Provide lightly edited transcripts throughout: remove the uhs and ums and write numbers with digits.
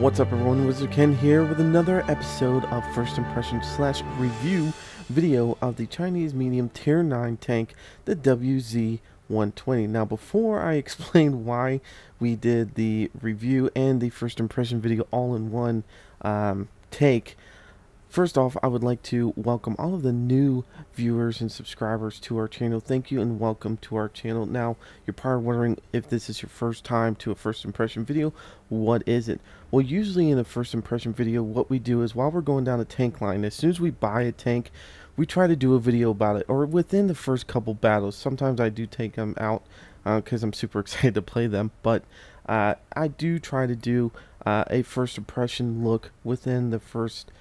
What's up everyone, WizardKen here with another episode of First Impression / review video of the Chinese medium tier 9 tank, the WZ-120. Now before I explain why we did the review and the first impression video all in one take, first off, I would like to welcome all of the new viewers and subscribers to our channel. Thank you and welcome to our channel. Now, you're probably wondering if this is your first time to a first impression video. What is it? Well, usually in a first impression video, what we do is while we're going down a tank line, as soon as we buy a tank, we try to do a video about it, or within the first couple battles. Sometimes I do take them out because I'm super excited to play them, but I do try to do a first impression look within the first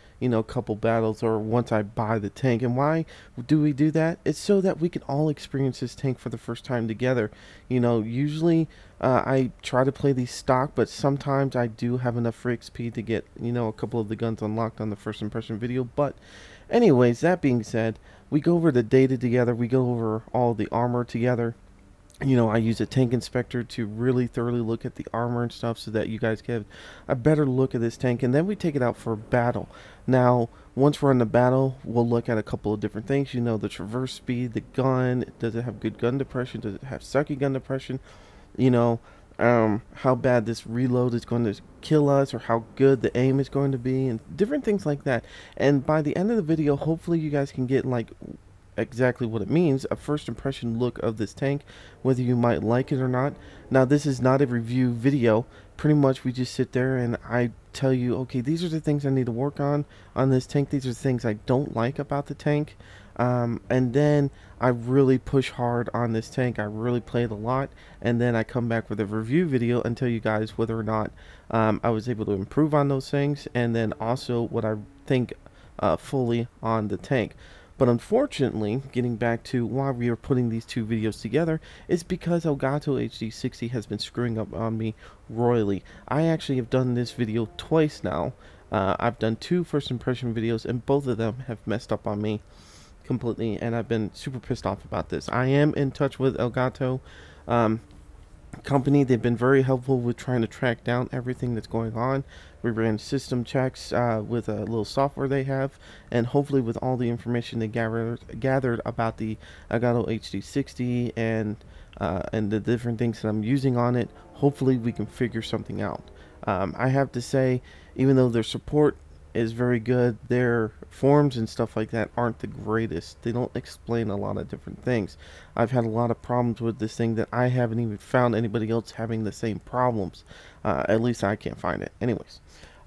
couple battles, or once I buy the tank. And why do we do that? It's so that we can all experience this tank for the first time together. Usually I try to play these stock, but sometimes I do have enough for XP to get a couple of the guns unlocked on the first impression video. But anyways, that being said, we go over the data together, we go over all the armor together. I use a tank inspector to really thoroughly look at the armor and stuff so that you guys get a better look at this tank, and then we take it out for a battle. Now, once we're in the battle, we'll look at a couple of different things. The traverse speed, the gun, does it have good gun depression, does it have sucky gun depression, how bad this reload is going to kill us, or how good the aim is going to be, and different things like that. And by the end of the video, hopefully you guys can get exactly what it means, a first impression look of this tank, whether you might like it or not. Now, this is not a review video. Pretty much we just sit there and I tell you, okay, these are the things I need to work on this tank, these are the things I don't like about the tank, and then I really push hard on this tank. I really play it a lot, and then I come back with a review video and tell you guys whether or not I was able to improve on those things, and then also what I think fully on the tank. But unfortunately, getting back to why we are putting these two videos together, is because Elgato HD60 has been screwing up on me royally. I actually have done this video twice now. I've done two first impression videos, and both of them have messed up on me completely, and I've been super pissed off about this. I am in touch with Elgato company. They've been very helpful with trying to track down everything that's going on. We ran system checks with a little software they have, and hopefully with all the information they gathered about the Elgato HD60 and the different things that I'm using on it, hopefully we can figure something out. I have to say, even though their support is very good, their forums and stuff like that aren't the greatest. They don't explain a lot of different things. I've had a lot of problems with this thing that I haven't even found anybody else having the same problems. At least I can't find it. Anyways,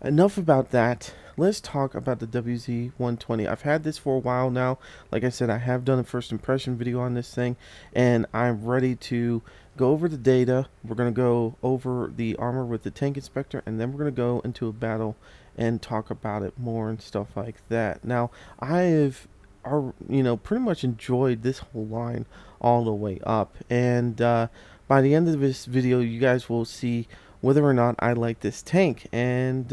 enough about that. Let's talk about the WZ-120. I've had this for a while now. Like I said, I have done a first impression video on this thing, and I'm ready to go over the data. We're going to go over the armor with the tank inspector, and then we're going to go into a battle and talk about it more and stuff like that. Now, I have pretty much enjoyed this whole line all the way up, and by the end of this video, you guys will see whether or not I like this tank, and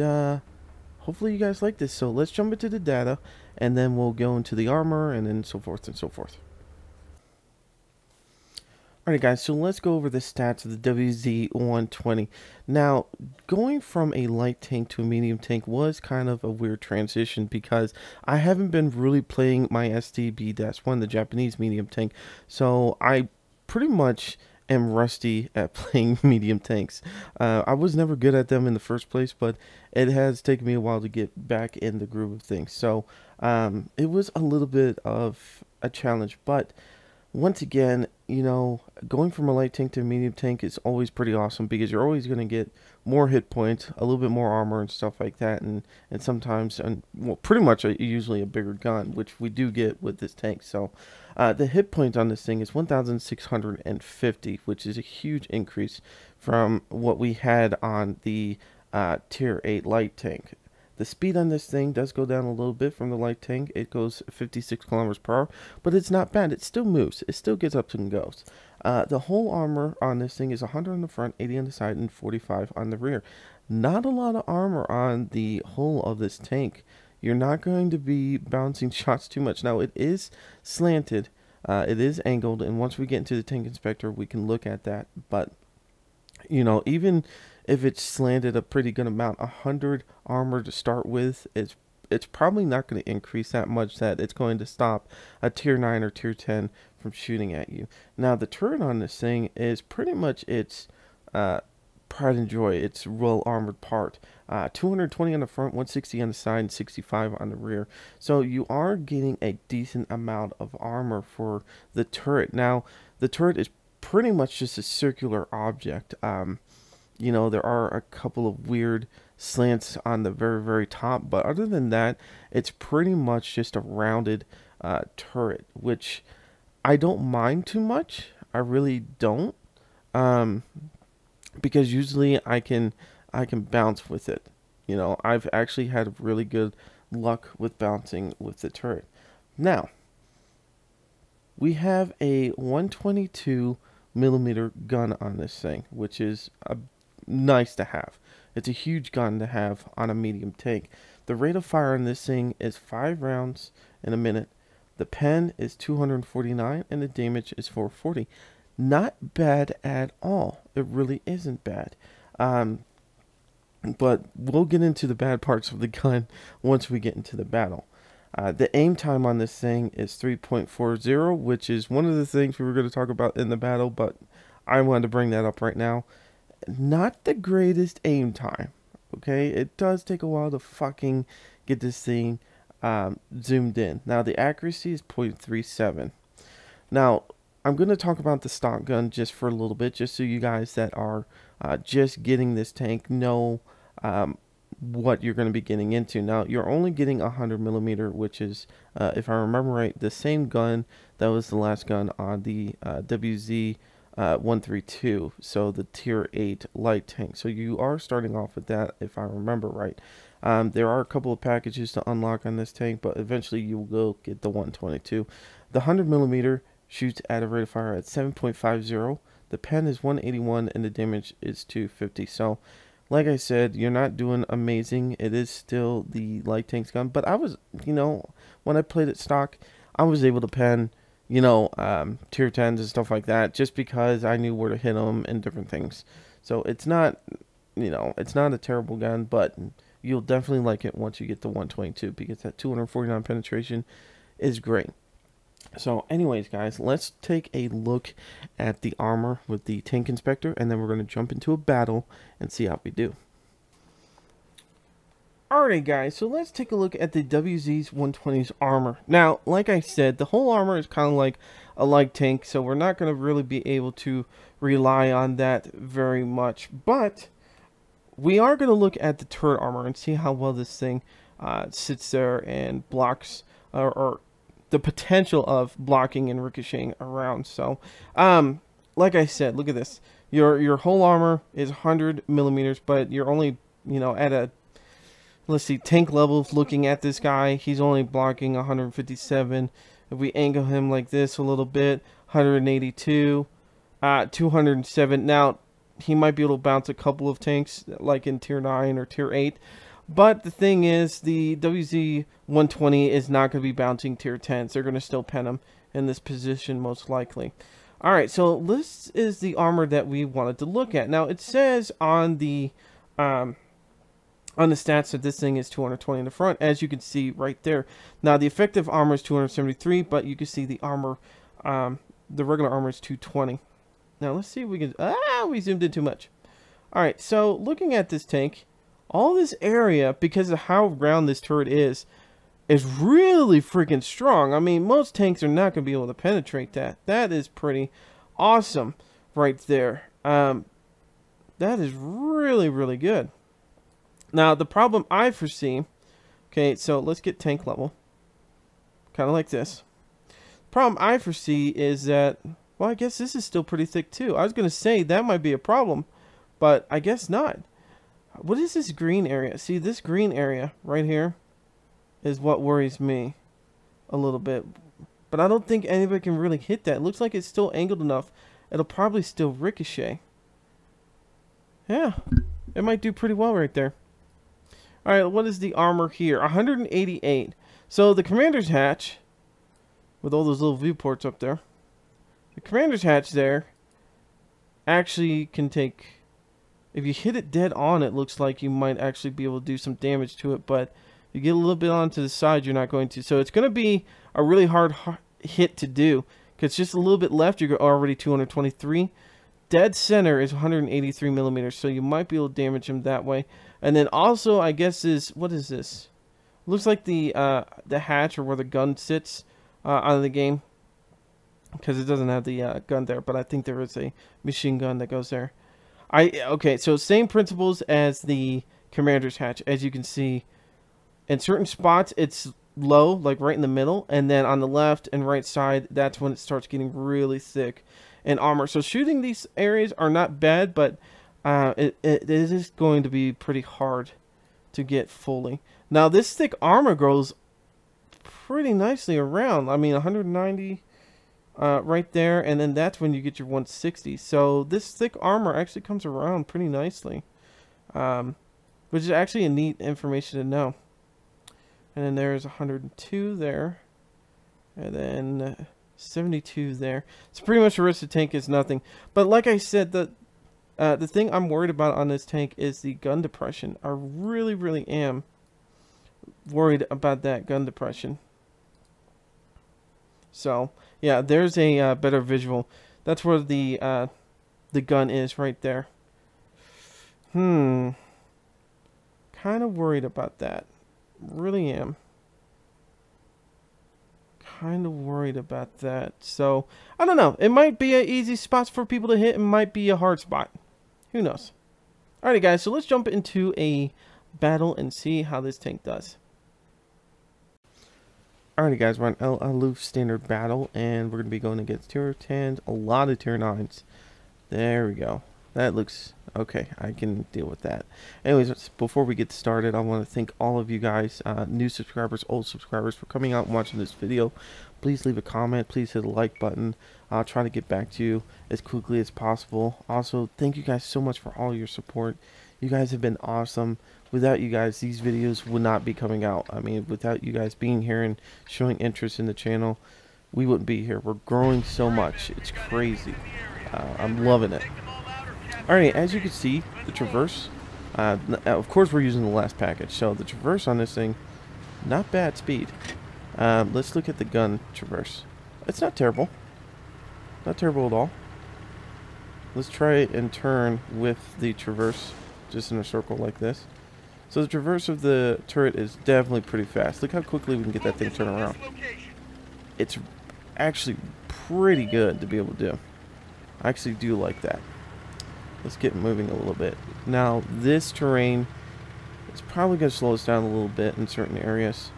hopefully you guys like this. So let's jump into the data, and then we'll go into the armor, and then so forth and so forth. Alright guys, so let's go over the stats of the WZ-120. Now, going from a light tank to a medium tank was kind of a weird transition, because I haven't been really playing my STB-1, the Japanese medium tank, so I pretty much am rusty at playing medium tanks. I was never good at them in the first place, but it has taken me a while to get back in the groove of things. So it was a little bit of a challenge, but once again, going from a light tank to a medium tank is always pretty awesome, because you're always going to get more hit points, a little bit more armor and stuff like that, and sometimes, well, pretty much usually a bigger gun, which we do get with this tank. So the hit point on this thing is 1,650, which is a huge increase from what we had on the tier 8 light tank. The speed on this thing does go down a little bit from the light tank. It goes 56 kilometers per hour, but it's not bad. It still moves. It still gets up and goes. The whole armor on this thing is 100 on the front, 80 on the side, and 45 on the rear. Not a lot of armor on the hull of this tank. You're not going to be bouncing shots too much. Now, it is slanted. It is angled, and once we get into the tank inspector, we can look at that. But You know, even if it's slanted a pretty good amount, 100 armor to start with is it's probably not going to increase that much that it's going to stop a tier 9 or tier 10 from shooting at you. Now, the turret on this thing is pretty much its pride and joy. It's well armored part. 220 on the front, 160 on the side, and 65 on the rear. So you are getting a decent amount of armor for the turret. Now, the turret is pretty much just a circular object. You know, there are a couple of weird slants on the very top, but other than that, it's pretty much just a rounded turret, which I don't mind too much. I really don't, because usually I can bounce with it. You know, I've actually had really good luck with bouncing with the turret. Now, we have a 122 millimeter gun on this thing, which is nice to have. It's a huge gun to have on a medium tank. The rate of fire on this thing is 5 rounds in a minute. The pen is 249 and the damage is 440. Not bad at all. It really isn't bad. But we'll get into the bad parts of the gun once we get into the battle. The aim time on this thing is 3.40, which is one of the things we were going to talk about in the battle, but I wanted to bring that up right now. Not the greatest aim time, okay? It does take a while to fucking get this thing zoomed in. Now, the accuracy is 0.37. Now, I'm going to talk about the stock gun just for a little bit, just so you guys that are just getting this tank know what you're going to be getting into. Now, you're only getting 100 millimeter, which is, if I remember right, the same gun that was the last gun on the WZ-132, so the tier 8 light tank. So you are starting off with that, if I remember right. There are a couple of packages to unlock on this tank, but eventually you will get the 122. The 100 millimeter shoots at a rate of fire at 7.50. The pen is 181 and the damage is 250. So, like I said, you're not doing amazing. It is still the light tank's gun, but I was, you know, when I played it stock, I was able to pen, you know, tier 10s and stuff like that, just because I knew where to hit them and different things. So it's not, you know, it's not a terrible gun, but you'll definitely like it once you get the 122, because that 249 penetration is great. So anyways, guys, let's take a look at the armor with the tank inspector, and then we're going to jump into a battle and see how we do. Alright, guys, so let's take a look at the WZ-120's armor. Now, like I said, the whole armor is kind of like a light tank, so we're not going to really be able to rely on that very much. But we are going to look at the turret armor and see how well this thing sits there and blocks, or the potential of blocking and ricocheting around. So, like I said, look at this. Your whole armor is 100 millimeters, but you're only, you know, at a, let's see, tank level. Looking at this guy, he's only blocking 157. If we angle him like this a little bit, 182, 207. Now, he might be able to bounce a couple of tanks, like in tier 9 or tier 8. But the thing is, the WZ-120 is not going to be bouncing tier 10s. They're going to still pen him in this position, most likely. Alright, so this is the armor that we wanted to look at. Now, it says on the stats that this thing is 220 in the front, as you can see right there. Now, the effective armor is 273, but you can see the armor, the regular armor is 220. Now, let's see if we can... we zoomed in too much. Alright, so looking at this tank, all this area, because of how round this turret is really freaking strong. I mean, most tanks are not going to be able to penetrate that. That is pretty awesome right there. That is really, really good. Now, the problem I foresee... Okay, so let's get tank level. Kind of like this. The problem I foresee is that... Well, I guess this is still pretty thick too. I was going to say that might be a problem, but I guess not. What is this green area? See, this green area right here is what worries me a little bit. But I don't think anybody can really hit that. It looks like it's still angled enough. It'll probably still ricochet. Yeah, it might do pretty well right there. Alright, what is the armor here? 188. So the commander's hatch, with all those little viewports up there, the commander's hatch there actually can take If you hit it dead on, it looks like you might actually be able to do some damage to it, but if you get a little bit onto the side, you're not going to. So it's going to be a really hard hit to do, because just a little bit left, you're already 223. Dead center is 183 millimeters, so you might be able to damage him that way. And then also, I guess what is this? Looks like the hatch, or where the gun sits out of the game, because it doesn't have the gun there, but I think there is a machine gun that goes there. Okay, so same principles as the commander's hatch. As you can see, in certain spots it's low, like right in the middle, and then on the left and right side, that's when it starts getting really thick in armor. So shooting these areas are not bad, but it is going to be pretty hard to get fully. Now this thick armor goes pretty nicely around. I mean, 190 right there, and then that's when you get your 160. So this thick armor actually comes around pretty nicely, which is actually a neat information to know. And then there's 102 there, and then 72 there. So pretty much the rest of the tank is nothing. But like I said, the thing I'm worried about on this tank is the gun depression. I really am worried about that gun depression. So yeah, there's a better visual. That's where the gun is right there. Kind of worried about that. Really am. Kind of worried about that. So I don't know. It might be an easy spot for people to hit. It might be a hard spot. Who knows? Alrighty, guys. So let's jump into a battle and see how this tank does. Alrighty, guys, we're on El Aloof standard battle, and we're going to be going against tier 10s, a lot of tier 9s. There we go. That looks okay. I can deal with that. Anyways, before we get started, I want to thank all of you guys, new subscribers, old subscribers, for coming out and watching this video. Please leave a comment. Please hit the like button. I'll try to get back to you as quickly as possible. Also, thank you guys so much for all your support. You guys have been awesome. Without you guys, these videos would not be coming out. I mean, without you guys being here and showing interest in the channel, we wouldn't be here. We're growing so much. It's crazy. I'm loving it. Alright, as you can see, the traverse, of course we're using the last package, so the traverse on this thing, not bad speed. Let's look at the gun traverse. It's not terrible. Not terrible at all. Let's try and turn with the traverse, just in a circle like this. So the traverse of the turret is definitely pretty fast. Look how quickly we can get that thing turned around. It's actually pretty good to be able to do. I actually do like that. Let's get moving a little bit. Now, this terrain is probably going to slow us down a little bit in certain areas.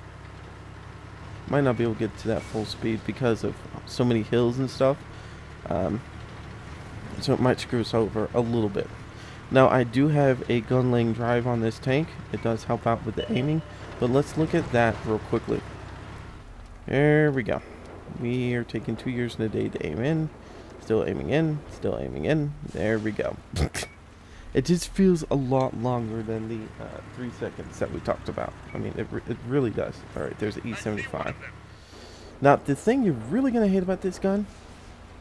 Might not be able to get to that full speed because of so many hills and stuff. So it might screw us over a little bit. Now, I do have a gun laying drive on this tank. It does help out with the aiming, but let's look at that real quickly. There we go. We are taking 2 years and a day to aim in. Still aiming in. Still aiming in. There we go. It just feels a lot longer than the 3 seconds that we talked about. I mean, it really does. Alright, there's the E75. Now, the thing you're really going to hate about this gun,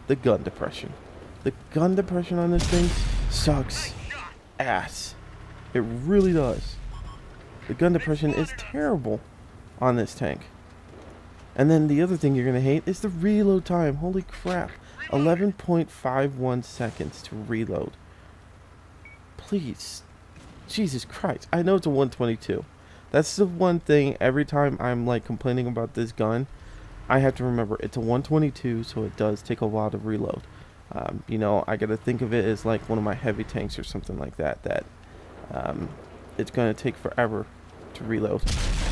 the gun depression. The gun depression on this thing sucks ass. It really does. The gun depression is terrible on this tank. And then the other thing you're going to hate is the reload time. Holy crap. 11.51 seconds to reload. Please. Jesus Christ. I know it's a 122. That's the one thing every time I'm like complaining about this gun, I have to remember it's a 122, so it does take a while to reload. You know, I got to think of it as like one of my heavy tanks or something like that, it's going to take forever to reload.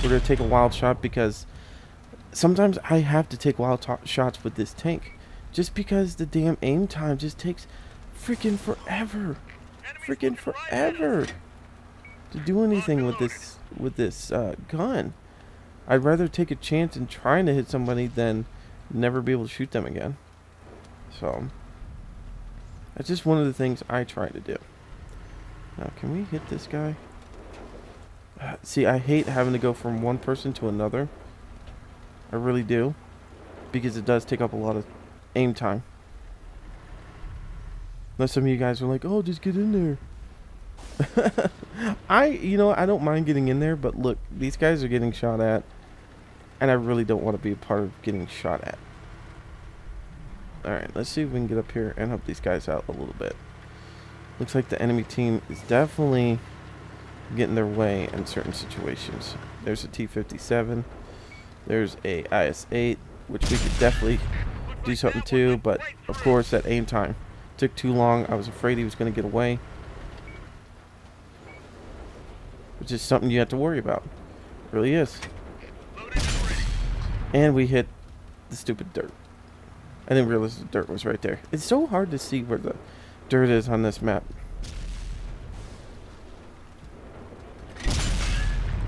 We're going to take a wild shot because sometimes I have to take wild shots with this tank just because the damn aim time just takes freaking forever. Freaking forever to do anything with this gun. I'd rather take a chance in trying to hit somebody than never be able to shoot them again. So that's just one of the things I try to do. Now, can we hit this guy? See, I hate having to go from one person to another. I really do. Because it does take up a lot of aim time. Now, some of you guys are like, oh, just get in there. You know, I don't mind getting in there, but look, these guys are getting shot at, and I really don't want to be a part of getting shot at. Alright, let's see if we can get up here and help these guys out a little bit. Looks like the enemy team is definitely getting their way in certain situations. There's a T-57. There's a IS-8, which we could definitely do something to, but of course that aim time took too long. I was afraid he was going to get away, which is something you have to worry about. It really is. And we hit the stupid dirt. I didn't realize the dirt was right there. It's so hard to see where the dirt is on this map.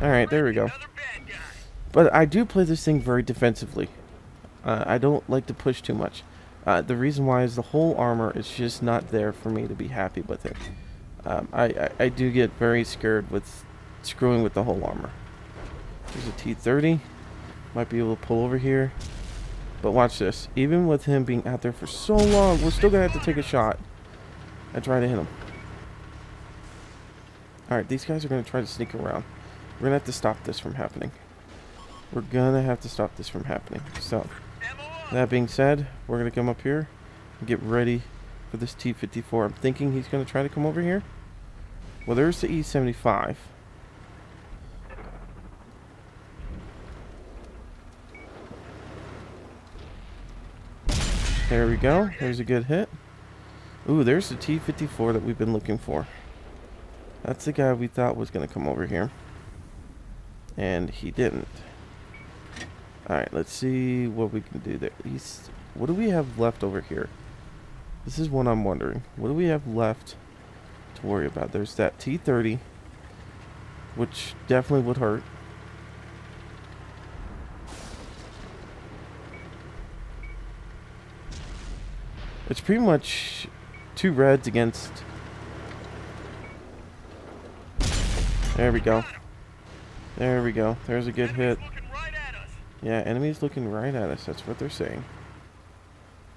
Alright, there we go. But I do play this thing very defensively. I don't like to push too much. The reason why is the whole armor is just not there for me to be happy with it. I do get very scared with screwing with the whole armor. There's a T-30. Might be able to pull over here. But watch this. Even with him being out there for so long, we're still going to have to take a shot and try to hit him. Alright, these guys are going to try to sneak around. We're going to have to stop this from happening. We're going to have to stop this from happening. So, that being said, we're going to come up here and get ready for this T-54. I'm thinking he's going to try to come over here. Well, there's the E-75. There we go. There's a good hit. Ooh, there's the T-54 that we've been looking for. That's the guy we thought was going to come over here. And he didn't. Alright, let's see what we can do there. What do we have left over here? This is what I'm wondering. What do we have left to worry about? There's that T-30, which definitely would hurt. It's pretty much two reds against... There we go. There we go. There's a good hit. Yeah, enemies looking right at us. That's what they're saying.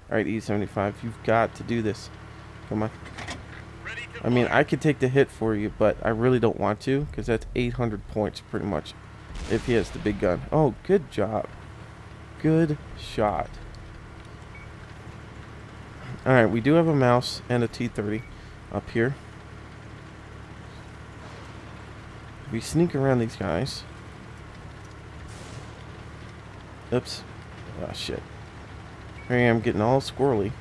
Alright, E-75, you've got to do this. Come on. I mean, I could take the hit for you, but I really don't want to, because that's 800 points pretty much if he has the big gun. Oh, good job. Good shot. Alright, we do have a mouse and a T-30 up here. We sneak around these guys. Oops. Oh, shit. Here I am getting all squirrely.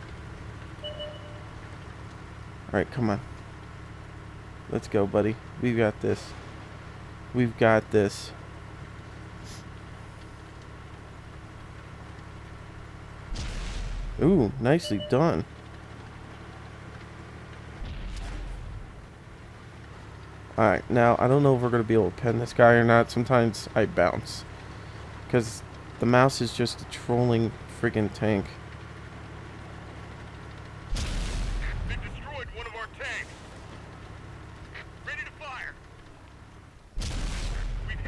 Alright, come on. Let's go, buddy. We've got this. We've got this. Ooh, nicely done. Alright, now I don't know if we're going to be able to pen this guy or not. Sometimes I bounce. Because the mouse is just a trolling friggin' tank. They destroyed one of our tanks. Ready to fire.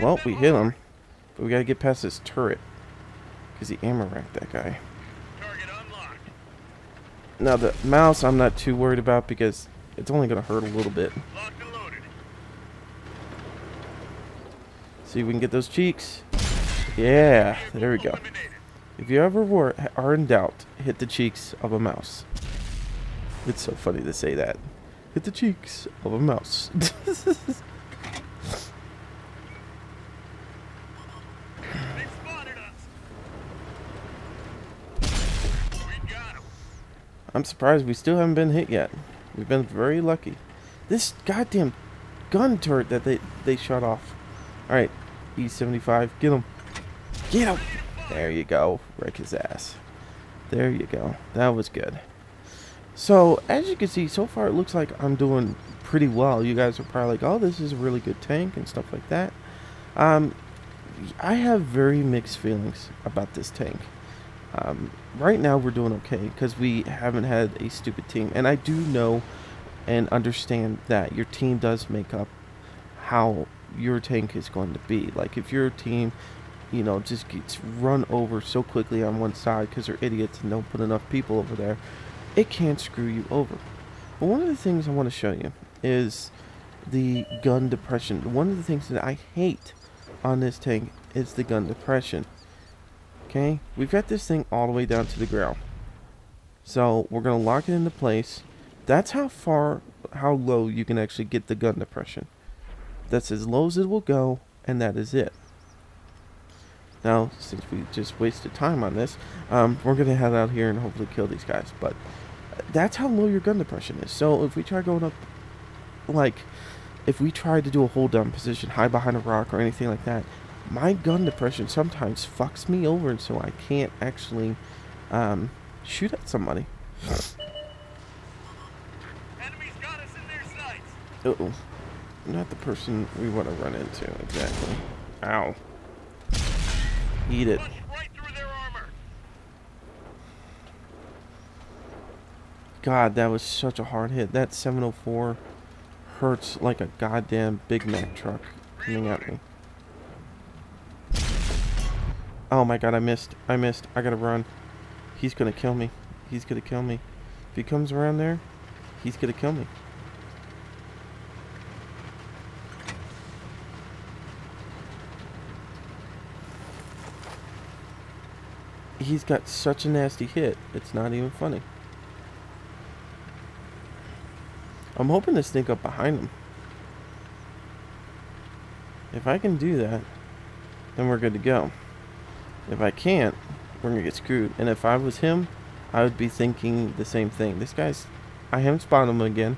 Well, we hit him. But we got to get past this turret. Because he ammo racked that guy. Target unlocked. Now the mouse I'm not too worried about because it's only going to hurt a little bit. Locked and loaded. See if we can get those cheeks. Yeah, there we go. If you ever are in doubt, hit the cheeks of a mouse. It's so funny to say that. Hit the cheeks of a mouse. They spotted us. We got him. I'm surprised we still haven't been hit yet. We've been very lucky. This goddamn gun turret that they shot off. Alright, E-75, get him. Get him! There you go. Wreck his ass. There you go. That was good. So, as you can see, so far it looks like I'm doing pretty well. You guys are probably like, oh, this is a really good tank and stuff like that. I have very mixed feelings about this tank. Right now we're doing okay because we haven't had a stupid team. And I do know and understand that your team does make up how your tank is going to be. Like, if your team, you know, just gets run over so quickly on one side because they're idiots and don't put enough people over there, it can screw you over. But one of the things I want to show you is the gun depression. One of the things that I hate on this tank is the gun depression. Okay, we've got this thing all the way down to the ground. So we're going to lock it into place. That's how low you can actually get the gun depression. That's as low as it will go, and that is it. Now, since we just wasted time on this, we're going to head out here and hopefully kill these guys. But that's how low your gun depression is. So if we try going up, like, if we try to do a hold down position, hide behind a rock or anything like that, my gun depression sometimes fucks me over, and so I can't actually shoot at somebody. Enemies got us in their sights. Uh-oh. Not the person we want to run into, exactly. Ow. Eat it. Punched right through their armor. God, that was such a hard hit. That 704 hurts like a goddamn Big Mac truck coming at me. Oh my god, I missed. I gotta run. He's gonna kill me. He's gonna kill me. If he comes around there, he's gonna kill me. He's got such a nasty hit, it's not even funny. I'm hoping to sneak up behind him. If I can do that, then we're good to go. If I can't, we're gonna get screwed. And if I was him, I would be thinking the same thing. This guy's, I haven't spotted him again,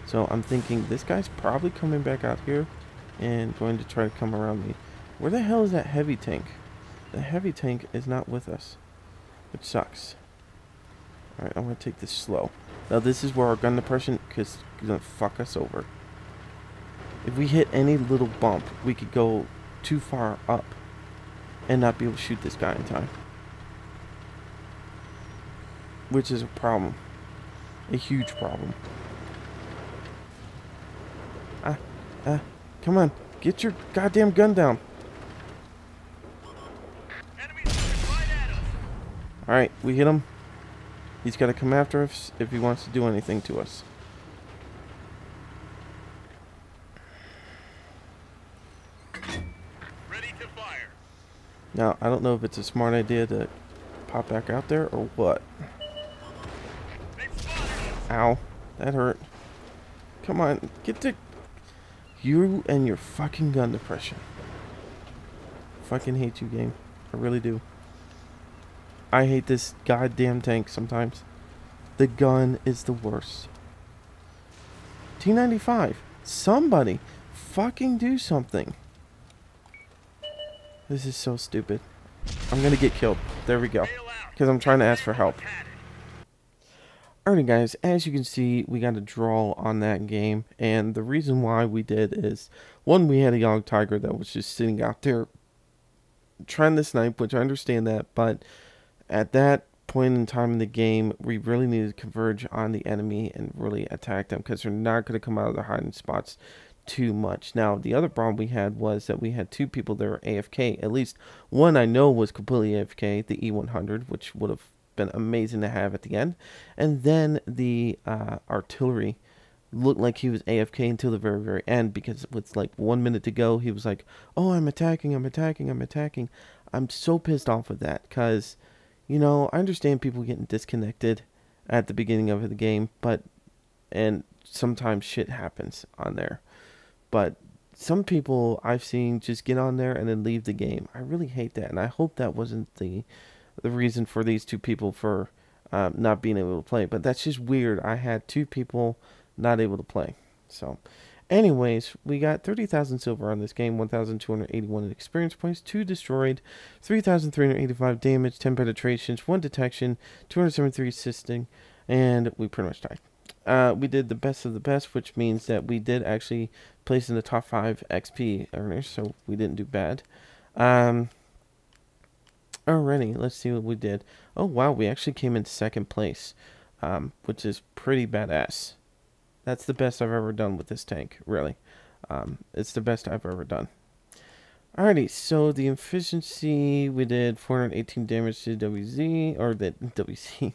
so I'm thinking this guy's probably coming back out here and going to try to come around me. Where the hell is that heavy tank? The heavy tank is not with us, which sucks. Alright, I'm gonna take this slow. Now this is where our gun depression is gonna fuck us over. If we hit any little bump, we could go too far up and not be able to shoot this guy in time. Which is a problem. A huge problem. Come on. Get your goddamn gun down. Enemies right at us. Alright, we hit him. He's got to come after us if he wants to do anything to us. Ready to fire. Now, I don't know if it's a smart idea to pop back out there or what. They've spotted us. Ow. That hurt. Come on. Get to... You and your fucking gun depression. Fucking hate you, game. I really do. I hate this goddamn tank sometimes. The gun is the worst. T95. Somebody fucking do something. This is so stupid. I'm gonna get killed. There we go. Because I'm trying to ask for help. Alrighty guys, as you can see, we got a draw on that game. And the reason why we did is, one, we had a young tiger that was just sitting out there trying to snipe, which I understand that, but at that point in time in the game, we really needed to converge on the enemy and really attack them, because they're not going to come out of their hiding spots too much. Now, the other problem we had was that we had two people that were AFK. At least one I know was completely AFK, the E100, which would have been amazing to have at the end. And then the artillery looked like he was AFK until the very, very end, because with like 1 minute to go, he was like, oh, I'm attacking. I'm so pissed off with that, because, you know, I understand people getting disconnected at the beginning of the game, and sometimes shit happens on there. But some people I've seen just get on there and then leave the game. I really hate that, and I hope that wasn't the reason for these two people for not being able to play. But that's just weird. I had two people not able to play. So, anyways, we got 30,000 silver on this game, 1,281 experience points, 2 destroyed, 3,385 damage, 10 penetrations, 1 detection, 273 assisting, and we pretty much died. We did the best of the best, which means that we did actually place in the top 5 XP earners, so we didn't do bad. Alrighty, let's see what we did. Oh wow, we actually came in second place, which is pretty badass. That's the best I've ever done with this tank, really. It's the best I've ever done. Alrighty, so the efficiency, we did 418 damage to WZ, or the WZ,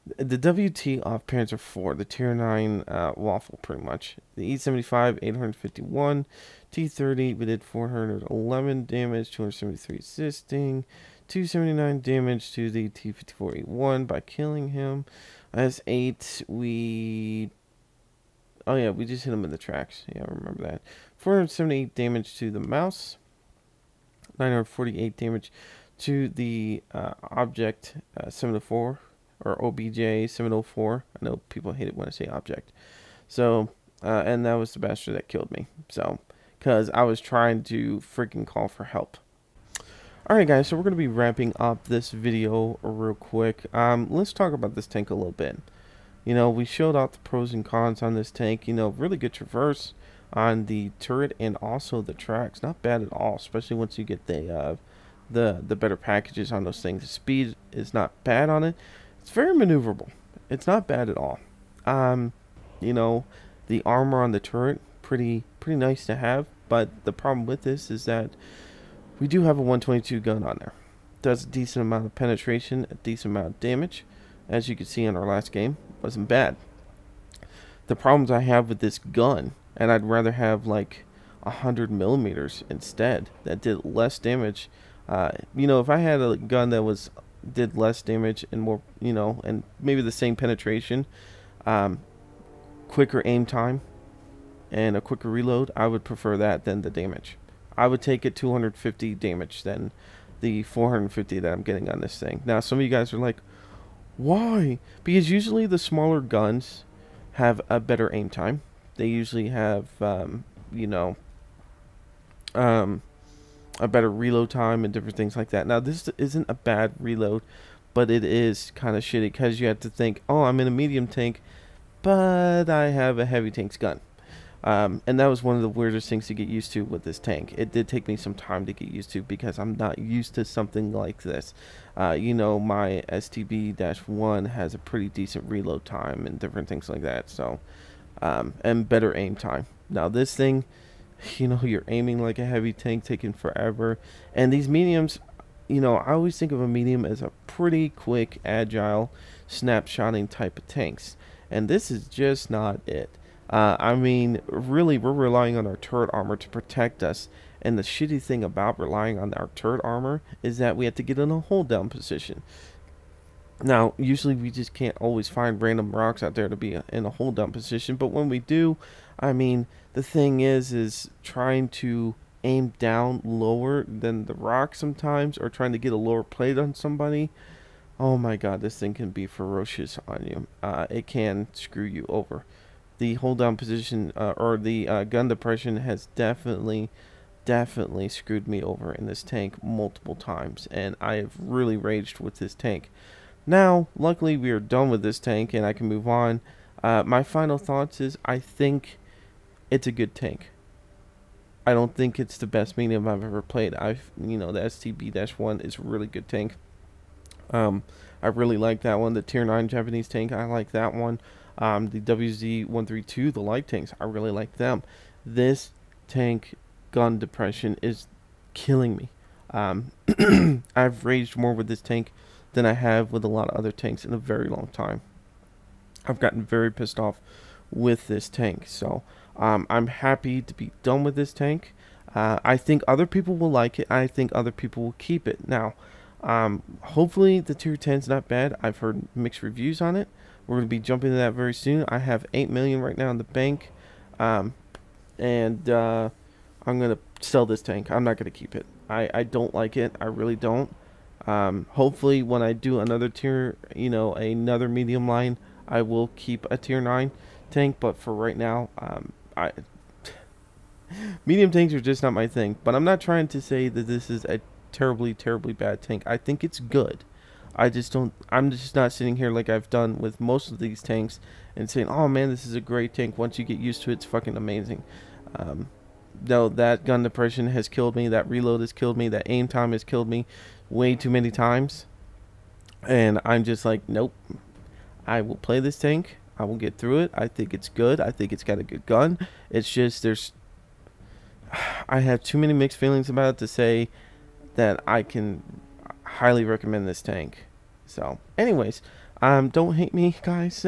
The WT off Panzer IV, the Tier 9 waffle, pretty much. The E75, 851. T30, we did 411 damage, 273 assisting, 279 damage to the T54E1 by killing him. S8, oh yeah, we just hit him in the tracks. Yeah, I remember that. 478 damage to the mouse. 948 damage to the object 704, or OBJ 704. I know people hate it when I say object. So, and that was the bastard that killed me. So, because I was trying to freaking call for help. Alright guys, so we're going to be wrapping up this video real quick. Let's talk about this tank a little bit. You know, we showed out the pros and cons on this tank. You know, really good traverse on the turret and also the tracks. Not bad at all, especially once you get the better packages on those things. The speed is not bad on it. It's very maneuverable. It's not bad at all. You know, the armor on the turret, pretty nice to have. But the problem with this is that we do have a 122 gun on there. Does a decent amount of penetration, a decent amount of damage. As you can see in our last game, wasn't bad. The problems I have with this gun, and I'd rather have like 100 millimeters instead, that did less damage. You know, if I had a gun that did less damage and more, you know, and maybe the same penetration, quicker aim time, and a quicker reload, I would prefer that than the damage. I would take it 250 damage than the 450 that I'm getting on this thing. Now, some of you guys are like, why? Because usually the smaller guns have a better aim time. They usually have, you know, a better reload time and different things like that. Now, this isn't a bad reload, but it is kind of shitty because you have to think, oh, I'm in a medium tank, but I have a heavy tank's gun. And that was one of the weirdest things to get used to with this tank. It did take me some time to get used to because I'm not used to something like this. You know, my STB-1 has a pretty decent reload time and different things like that. So, and better aim time. Now this thing, you know, you're aiming like a heavy tank, taking forever. And these mediums, you know, I always think of a medium as a pretty quick, agile, snapshotting type of tanks. And this is just not it. I mean, really, we're relying on our turret armor to protect us. And the shitty thing about relying on our turret armor is that we have to get in a hold down position. Now, usually we just can't always find random rocks out there to be in a hold down position. But when we do, I mean, the thing is trying to aim down lower than the rock sometimes, or trying to get a lower plate on somebody. Oh my god, this thing can be ferocious on you. It can screw you over. The hold down position or the gun depression has definitely screwed me over in this tank multiple times, and I have really raged with this tank. Now, luckily, we are done with this tank, and I can move on. My final thoughts is I think it's a good tank. I don't think it's the best medium I've ever played. You know, the STB-1 is a really good tank. I really like that one. The Tier 9 Japanese tank, I like that one. The WZ-132, the light tanks, I really like them. This tank gun depression is killing me. I've raged more with this tank than I have with a lot of other tanks in a very long time. I've gotten very pissed off with this tank. So I'm happy to be done with this tank. I think other people will like it. I think other people will keep it. Now, hopefully the Tier 10 is not bad. I've heard mixed reviews on it. We're going to be jumping to that very soon. I have 8 million right now in the bank. And I'm going to sell this tank. I'm not going to keep it. I don't like it. I really don't. Hopefully when I do another tier, you know, another medium line, I will keep a Tier 9 tank. But for right now, medium tanks are just not my thing. But I'm not trying to say that this is a terribly bad tank. I think it's good. I'm just not sitting here like I've done with most of these tanks and saying, oh man, this is a great tank. Once you get used to it, it's fucking amazing. No, that gun depression has killed me. That reload has killed me. That aim time has killed me way too many times. And I'm just like, nope. I will play this tank. I will get through it. I think it's good. I think it's got a good gun. It's just I have too many mixed feelings about it to say that I can highly recommend this tank. So anyways, Don't hate me, guys.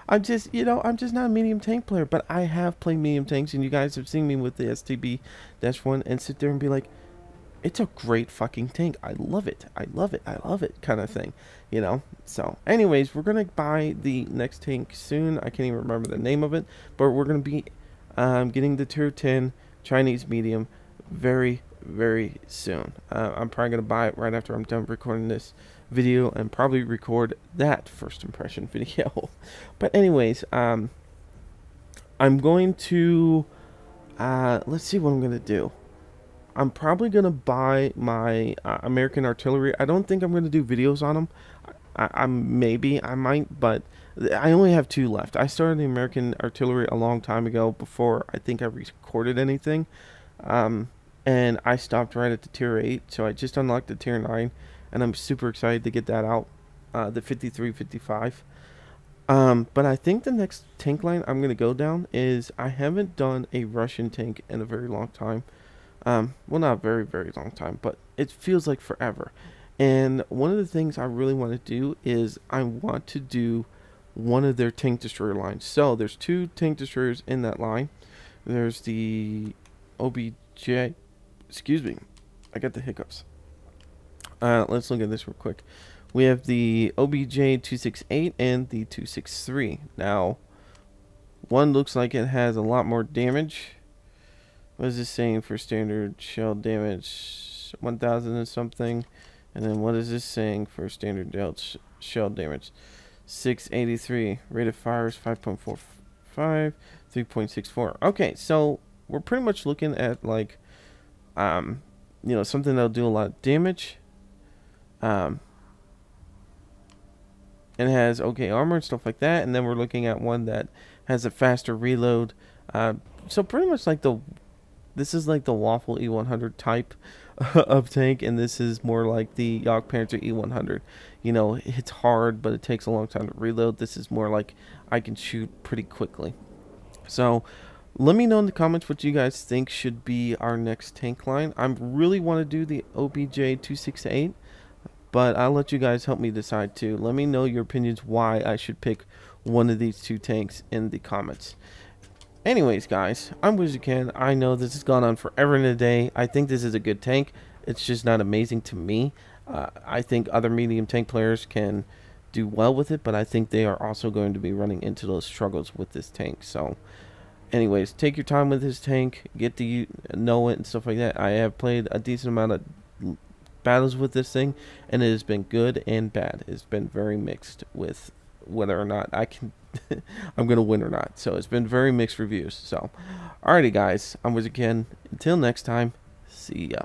I'm just, I'm just not a medium tank player, but I have played medium tanks, and you guys have seen me with the STB-1 and sit there and be like, it's a great fucking tank. I love it. I love it. I love it, kind of thing, So, anyways, we're gonna buy the next tank soon. I can't even remember the name of it, but we're gonna be getting the Tier 10 Chinese medium very, very soon. I'm probably gonna buy it right after I'm done recording this video and probably record that first impression video. But anyways, I'm going to let's see what I'm gonna do. I'm probably gonna buy my American artillery. I don't think I'm gonna do videos on them. I might, but I only have 2 left. I started the American artillery a long time ago before I think I recorded anything, and I stopped right at the tier 8. So I just unlocked the tier 9, and I'm super excited to get that out, the 53, 55. But I think the next tank line I'm gonna go down is, I haven't done a Russian tank in a very long time. Well, not a very, very long time, but it feels like forever. And one of the things I really want to do is I want to do one of their tank destroyer lines. So there's 2 tank destroyers in that line. There's the OBJ. Excuse me, I got the hiccups. Let's look at this real quick. We have the OBJ-268 and the 263. Now, one looks like it has a lot more damage. What is this saying for standard shell damage? 1,000 and something. And then what is this saying for standard shell damage? 683. Rate of fire is 5.45. 3.64. Okay, so we're pretty much looking at like, something that'll do a lot of damage. And has okay armor and stuff like that. And then we're looking at one that has a faster reload. So pretty much like this is like the Waffle E100 type of tank, and this is more like the Jagd Panther E100. It's hard, but it takes a long time to reload. This is more like I can shoot pretty quickly. So let me know in the comments what you guys think should be our next tank line. I really want to do the OBJ-268, but I'll let you guys help me decide too. Let me know your opinions why I should pick one of these 2 tanks in the comments. Anyways, guys, I'm WizardKen. I know this has gone on forever and a day. I think this is a good tank. It's just not amazing to me. I think other medium tank players can do well with it, but I think they are also going to be running into those struggles with this tank. So, anyways, take your time with this tank. Get to know it and stuff like that. I have played a decent amount of battles with this thing, and it has been good and bad. It's been very mixed with whether or not I can I'm gonna win or not. So it's been very mixed reviews. So alrighty guys, I'm WizardKen. Until next time, see ya.